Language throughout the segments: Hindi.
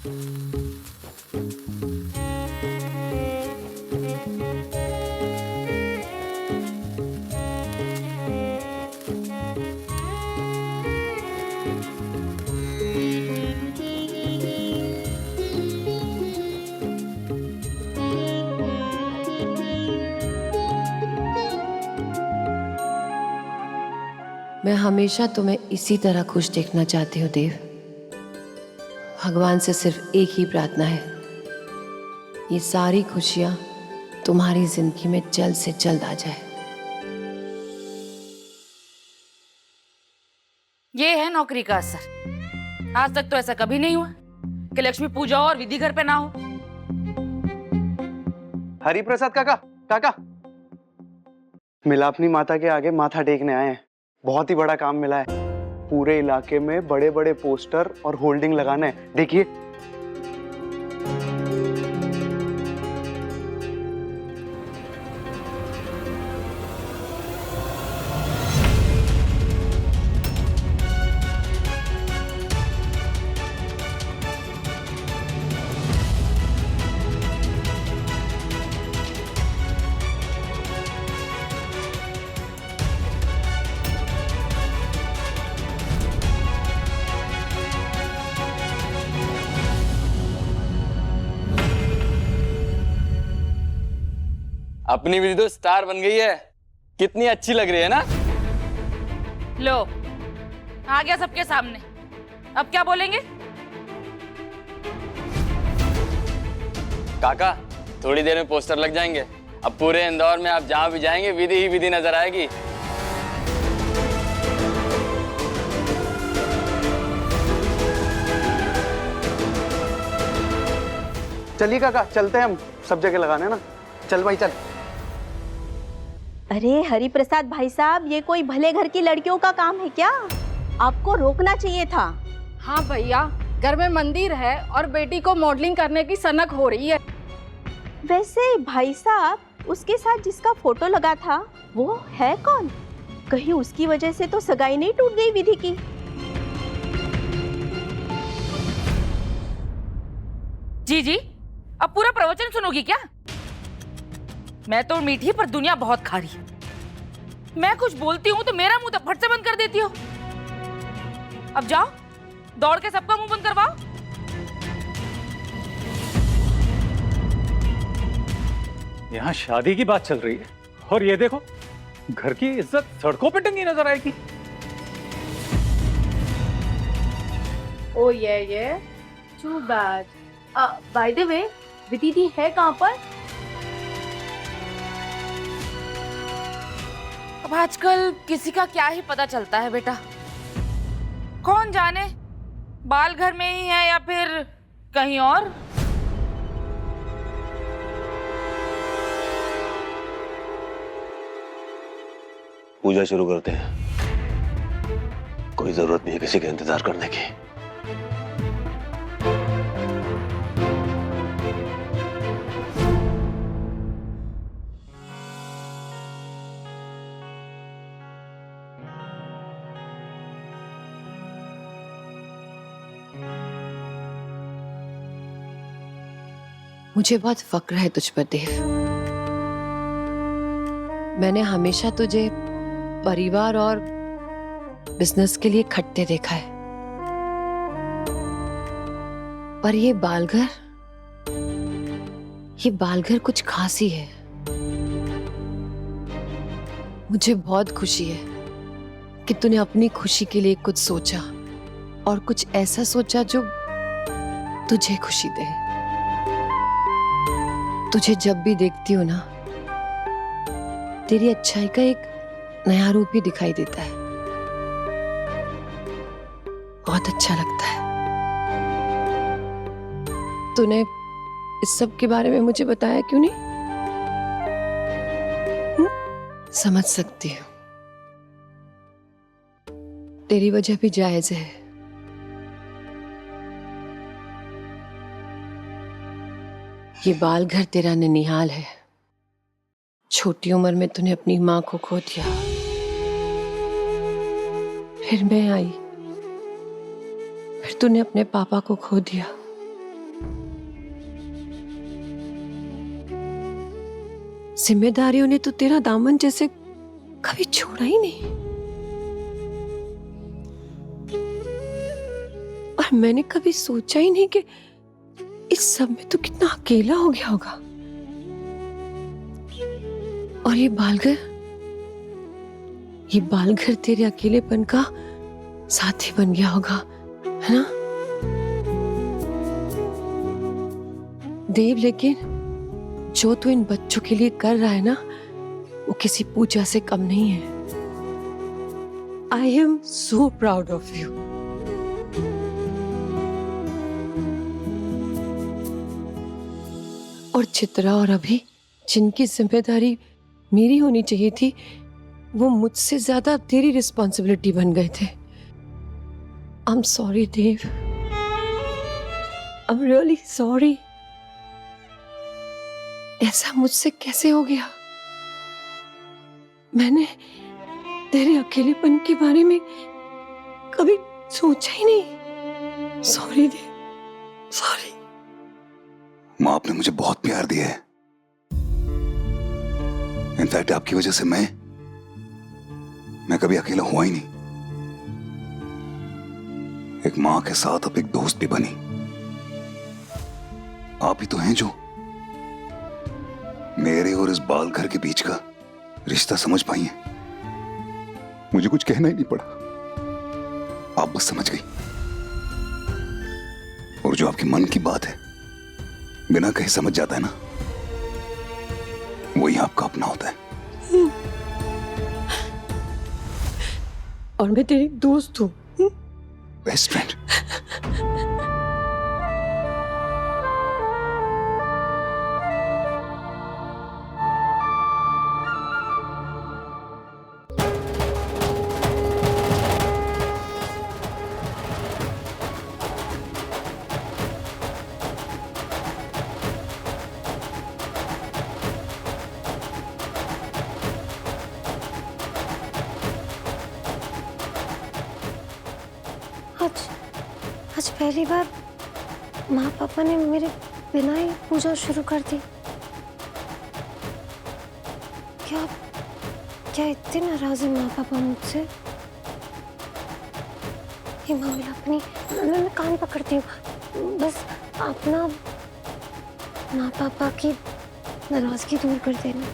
मैं हमेशा तुम्हें इसी तरह खुश देखना चाहती हूँ देव। भगवान से सिर्फ एक ही प्रार्थना है, ये सारी खुशियाँ तुम्हारी जिंदगी में जल्द से जल्द आ जाए। ये है नौकरी का असर। आज तक तो ऐसा कभी नहीं हुआ कि लक्ष्मी पूजा और विधि घर पे ना हो। हरिप्रसाद काका, काका मिलापनी माता के आगे माथा टेकने आए हैं। बहुत ही बड़ा काम मिला है। पूरे इलाके में बड़े बड़े पोस्टर और होल्डिंग लगाना है। देखिए अपनी विधि तो स्टार बन गई है। कितनी अच्छी लग रही है ना। लो, आ गया सबके सामने। अब क्या बोलेंगे? काका थोड़ी देर में पोस्टर लग जाएंगे। अब पूरे इंदौर में आप जहां भी जाएंगे विधि ही विधि नजर आएगी। चलिए काका, चलते हैं हम। सब जगह लगाने ना। चल भाई चल। अरे हरिप्रसाद भाई साहब, ये कोई भले घर की लड़कियों का काम है क्या? आपको रोकना चाहिए था। हाँ भैया, घर में मंदिर है और बेटी को मॉडलिंग करने की सनक हो रही है। वैसे भाई साहब, उसके साथ जिसका फोटो लगा था वो है कौन? कहीं उसकी वजह से तो सगाई नहीं टूट गई विधि की? जी जी, अब पूरा प्रवचन सुनोगी क्या? मैं तो मीठी पर दुनिया बहुत खारी। मैं कुछ बोलती हूँ तो मेरा मुंह तो फट से बंद कर देती हो। अब जाओ, दौड़ के सबका मुंह बंद करवाओ। यहाँ शादी की बात चल रही है और ये देखो, घर की इज्जत सड़कों पे टंगी नजर आएगी। ओ ये too bad. By the way, Vidhi दी है कहाँ पर? अब आजकल किसी का क्या ही पता चलता है बेटा। कौन जाने बाल घर में ही है या फिर कहीं और। पूजा शुरू करते हैं। कोई जरूरत नहीं है किसी का इंतजार करने की। मुझे बहुत फक्र है तुझ पर देव। मैंने हमेशा तुझे परिवार और बिजनेस के लिए खटते देखा है, पर ये बालघर कुछ खास ही है। मुझे बहुत खुशी है कि तूने अपनी खुशी के लिए कुछ सोचा और कुछ ऐसा सोचा जो तुझे खुशी दे। तुझे जब भी देखती हूँ ना, तेरी अच्छाई का एक नया रूप ही दिखाई देता है। बहुत अच्छा लगता है। तूने इस सब के बारे में मुझे बताया क्यों नहीं? समझ सकती हूँ, तेरी वजह भी जायज है। ये बाल घर तेरा ननिहाल है। छोटी उम्र में तूने अपनी माँ को खो दिया, फिर मैं आई, फिर तूने अपने पापा को खो दिया। जिम्मेदारियों ने तो तेरा दामन जैसे कभी छोड़ा ही नहीं। और मैंने कभी सोचा ही नहीं कि इस सब में तो कितना अकेला हो गया होगा। और ये बालघर तेरे अकेलेपन का साथी बन गया होगा, है ना देव? लेकिन जो तू इन बच्चों के लिए कर रहा है ना, वो किसी पूजा से कम नहीं है। I am so proud of you. और चित्रा और अभी जिनकी जिम्मेदारी मेरी होनी चाहिए थी, वो मुझसे ज्यादा तेरी रिस्पॉन्सिबिलिटी बन गए थे। I am sorry Dev, I am really sorry. ऐसा मुझसे कैसे हो गया? मैंने तेरे अकेलेपन के बारे में कभी सोचा ही नहीं। सॉरी देव, सॉरी। माँ, आपने मुझे बहुत प्यार दिया है। इनफैक्ट आपकी वजह से मैं कभी अकेला हुआ ही नहीं। एक माँ के साथ अब एक दोस्त भी बनी। आप ही तो हैं जो मेरे और इस बालघर के बीच का रिश्ता समझ पाई हैं। मुझे कुछ कहना ही नहीं पड़ा, आप बस समझ गई। और जो आपके मन की बात है बिना कहे समझ जाता है ना, वही आपका अपना होता है। और मैं तेरी दोस्त हूँ, बेस्ट फ्रेंड। आज पहली बार माँ पापा ने मेरे बिना ही पूजा शुरू कर दी। क्या इतने नाराज है माँ पापा मुझसे? ये मामला अपनी मैं कान पकड़ती हूँ। बस अपना माँ पापा की नाराजगी दूर कर देना।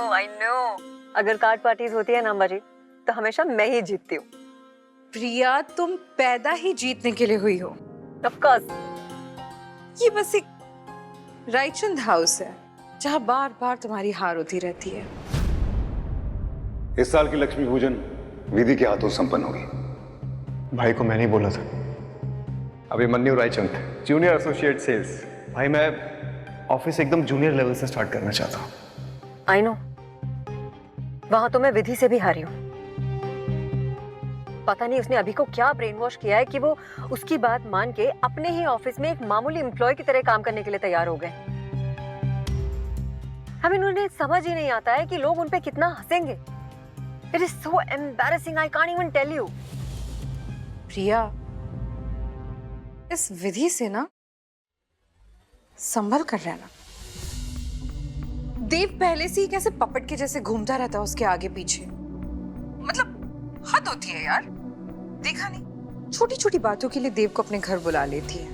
आई नो अगर कार्ड पार्टीज होती है ना अम्बा जी, तो हमेशा मैं ही जीतती हूँ। प्रिया, तुम पैदा ही जीतने के लिए हुई हो। Of course. ये बस एक रायचंद हाउस है जहाँ बार बार तुम्हारी हार होती रहती है। इस साल की लक्ष्मी पूजन विधि के हाथों संपन्न होगी। भाई को मैंने ही बोला था। Abhimanyu Raichand, junior associate sales. भाई मैं ऑफिस एकदम जूनियर लेवल से स्टार्ट करना चाहता हूँ। आई नो, वहां तो मैं विधि से भी हारी हूँ। पता नहीं उसने अभी को क्या ब्रेन वॉश किया है कि वो उसकी बात मान के अपने ही ऑफिस में एक मामूली एम्प्लॉय की तरह काम करने के लिए तैयार हो गए। हमें उन्हें समझ ही नहीं आता है कि लोग उन पे कितना हंसेंगे। It is so embarrassing, I can't even tell you. Priya, इस विधि से ना संभल कर रहना। देव पहले से ही कैसे पपट के जैसे घूमता रहता है उसके आगे पीछे। मतलब हद होती है यार, देखा नहीं? छोटी छोटी बातों के लिए देव को अपने घर बुला लेती है।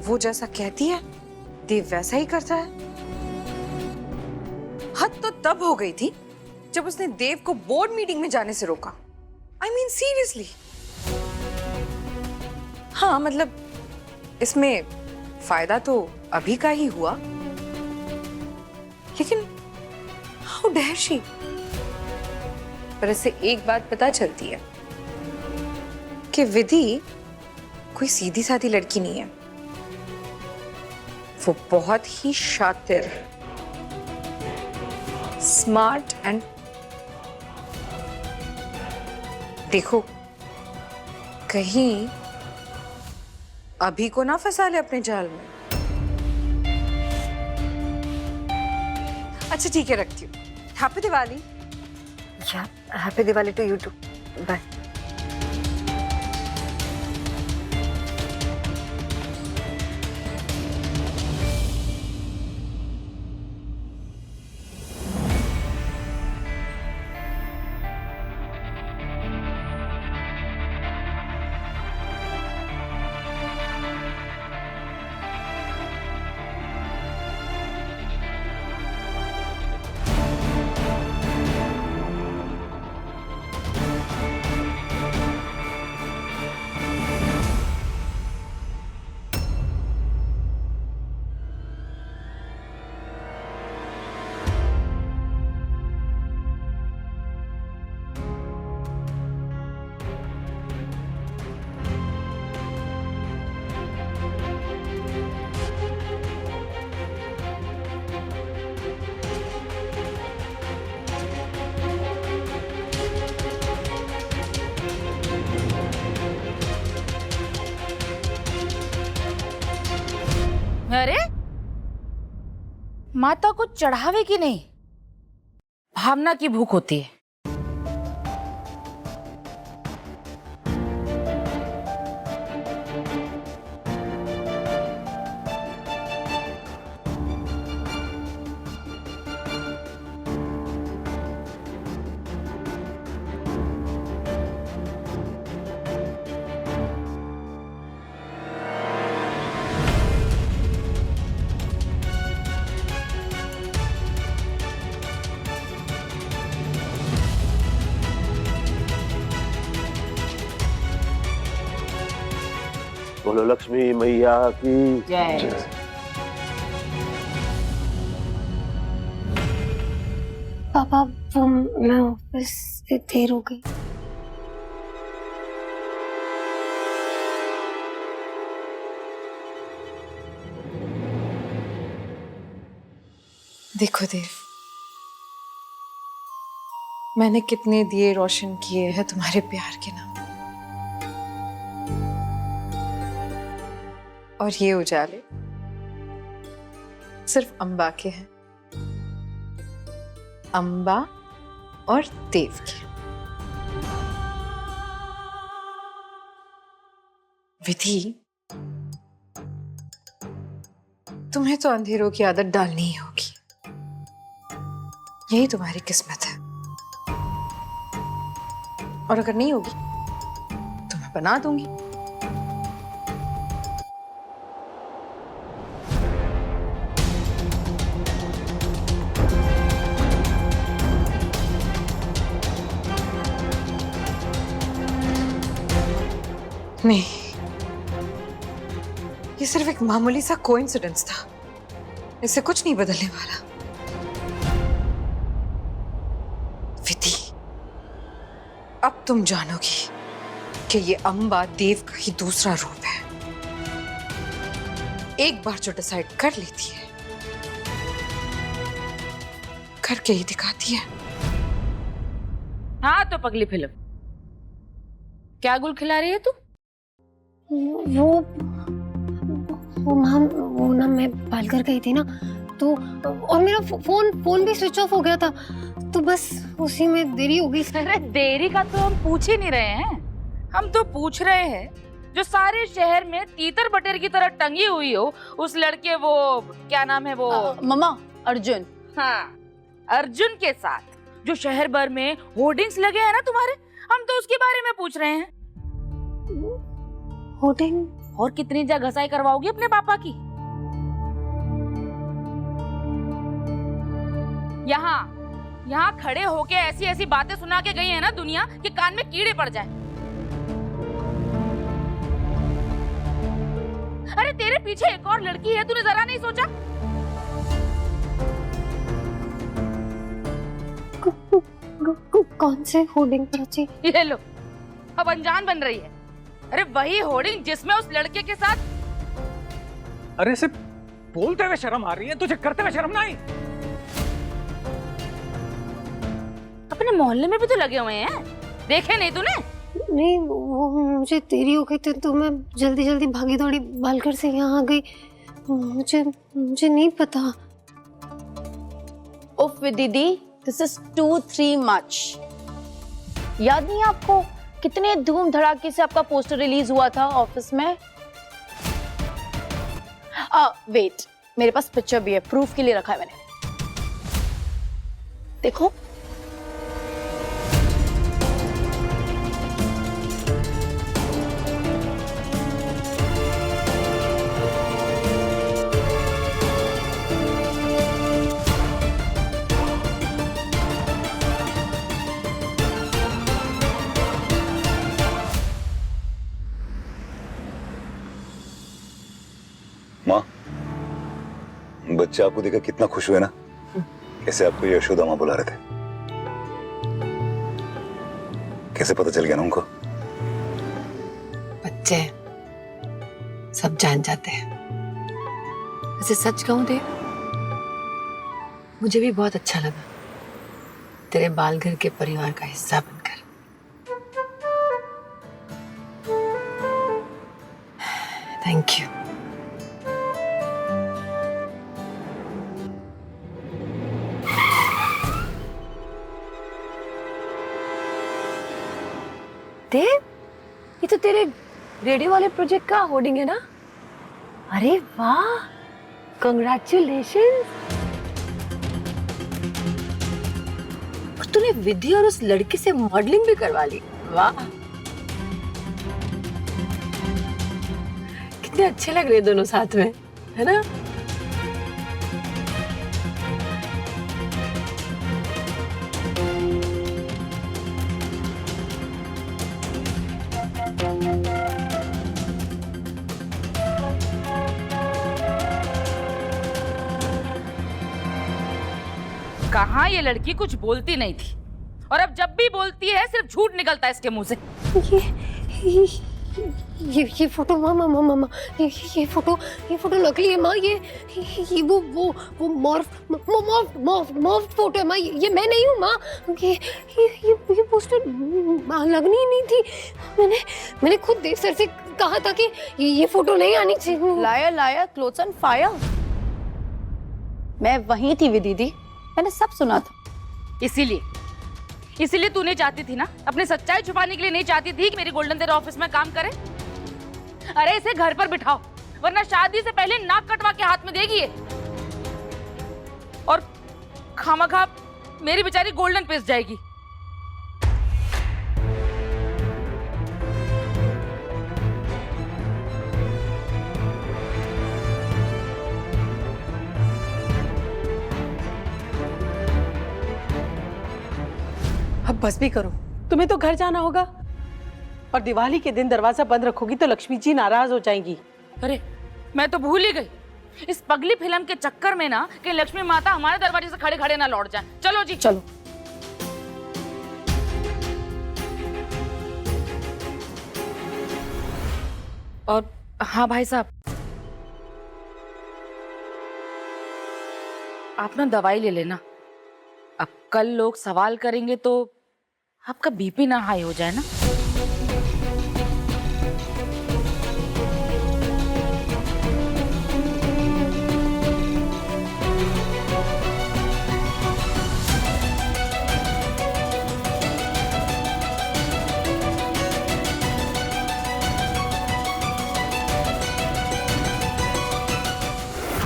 वो जैसा कहती है देव वैसा ही करता है। हद तो तब हो गई थी जब उसने देव को बोर्ड मीटिंग में जाने से रोका। I mean seriously. हाँ मतलब इसमें फायदा तो अभी का ही हुआ, लेकिन हाउ डेयर शी। पर इससे एक बात पता चलती है कि विधि कोई सीधी सादी लड़की नहीं है। वो बहुत ही शातिर, स्मार्ट एंड, देखो कहीं अभी को ना फंसा ले अपने जाल में। अच्छा ठीक है, रखती हूँ। हैप्पी दिवाली। या happy Diwali to you too. Bye. अरे माता को चढ़ावे की नहीं, भावना की भूख होती है। बोलो लक्ष्मी मैया की जय। पापा वो मैं ऑफिस से देर हो गई। देखो देव, मैंने कितने दिए रोशन किए हैं तुम्हारे प्यार के नाम, और ये उजाले सिर्फ अम्बा के हैं, अम्बा और देव के। विधि, तुम्हें तो अंधेरों की आदत डालनी ही होगी, यही तुम्हारी किस्मत है। और अगर नहीं होगी तो मैं बना दूंगी। नहीं, ये सिर्फ एक मामूली सा कोइंसिडेंस था, इससे कुछ नहीं बदलने वाला। विधि, अब तुम जानोगी कि ये अम्बा देव का ही दूसरा रूप है। एक बार जो डिसाइड कर लेती है, करके ही दिखाती है। हाँ तो पगली फिल्म, क्या गुल खिला रही है तू? वो ना मैं पालघर गई थी ना, तो और मेरा फोन भी स्विच ऑफ हो गया था, तो बस उसी में देरी हो गई। अरे देरी का तो हम पूछ ही नहीं रहे हैं, हम तो पूछ रहे हैं जो सारे शहर में तीतर बटेर की तरह टंगी हुई हो उस लड़के, वो क्या नाम है वो मम्मा, अर्जुन। हाँ, अर्जुन के साथ जो शहर भर में होर्डिंग्स लगे हैं ना तुम्हारे, हम तो उसके बारे में पूछ रहे हैं। होर्डिंग? और कितनी जगह घसाई करवाओगी अपने पापा की? यहाँ खड़े होके ऐसी ऐसी बातें सुना के गई है ना दुनिया कि कान में कीड़े पड़ जाए। अरे तेरे पीछे एक और लड़की है, तूने जरा नहीं सोचा? कौन से होर्डिंग प्राची? ये लो, अब अनजान बन रही है। अरे वही होर्डिंग जिसमें उस लड़के के साथ। अरे सिर्फ बोलते हुए शर्म आ रही है, तुझे करते हुए शर्म ना आई? अपने मोहल्ले में भी तो लगे हुए हैं, देखे नहीं तूने? नहीं, वो मुझे देरी हो गई थी तो मैं जल्दी जल्दी भागी दौड़ी बालकर से यहाँ आ गई। मुझे नहीं पता। उफ दीदी, दिस इज 2-3 मच। याद नहीं आपको कितने धूम धड़ाके से आपका पोस्टर रिलीज हुआ था ऑफिस में? वेट, मेरे पास पिक्चर भी है, प्रूफ के लिए रखा है मैंने। देखो। माँ, बच्चे आपको देखकर कितना खुश हुए ना, कैसे आपको यशोदा माँ बुला रहे थे। कैसे पता चल गया ना उनको? बच्चे सब जान जाते हैं। वैसे सच कहूं देव, मुझे भी बहुत अच्छा लगा तेरे बालघर के परिवार का हिस्सा बनकर। Thank you. देव, ये तो तेरे रेडियो वाले प्रोजेक्ट का होर्डिंग है ना? अरे वाह, कंग्रेचुलेशंस। और तूने विधि और उस लड़की से मॉडलिंग भी करवा ली। वाह, कितने अच्छे लग रहे हैं दोनों साथ में, है ना? कहाँ ये लड़की कुछ बोलती नहीं थी, और अब जब भी बोलती है सिर्फ झूठ निकलता है इसके मुंह से। ये फोटो माँ, ये फोटो नकली है माँ। ये वो मॉर्फ फोटो है माँ। ये मैं नहीं हूँ माँ। ये पोस्टर लगनी ही नहीं थी। मैंने खुद देव सर से कहा था कि ये फोटो नहीं आनी चाहिए। Liar clothes on fire. मैं वहीं थी दीदी, मैंने सब सुना था। इसीलिए तू नहीं चाहती थी ना, अपनी सच्चाई छुपाने के लिए नहीं चाहती थी कि मेरी गोल्डन तेरे ऑफिस में काम करे। अरे इसे घर पर बिठाओ, वरना शादी से पहले नाक कटवा के हाथ में देगी ये, और खामखा मेरी बेचारी गोल्डन पिस जाएगी। अब बस भी करो, तुम्हें तो घर जाना होगा, और दिवाली के दिन दरवाजा बंद रखोगी तो लक्ष्मी जी नाराज हो जाएंगी। अरे मैं तो भूल ही गई, इस पगली फिल्म के चक्कर में ना कि लक्ष्मी माता हमारे दरवाजे से खड़े खड़े ना लौट जाए। चलो जी चलो। और हाँ भाई साहब, आप ना दवाई ले लेना। अब कल लोग सवाल करेंगे तो आपका बीपी ना हाई हो जाए ना।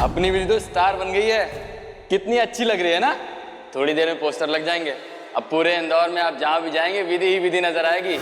अपनी वीडियो स्टार बन गई है, कितनी अच्छी लग रही है ना। थोड़ी देर में पोस्टर लग जाएंगे, अब पूरे इंदौर में आप जहां भी जाएंगे विधि ही विधि नजर आएगी।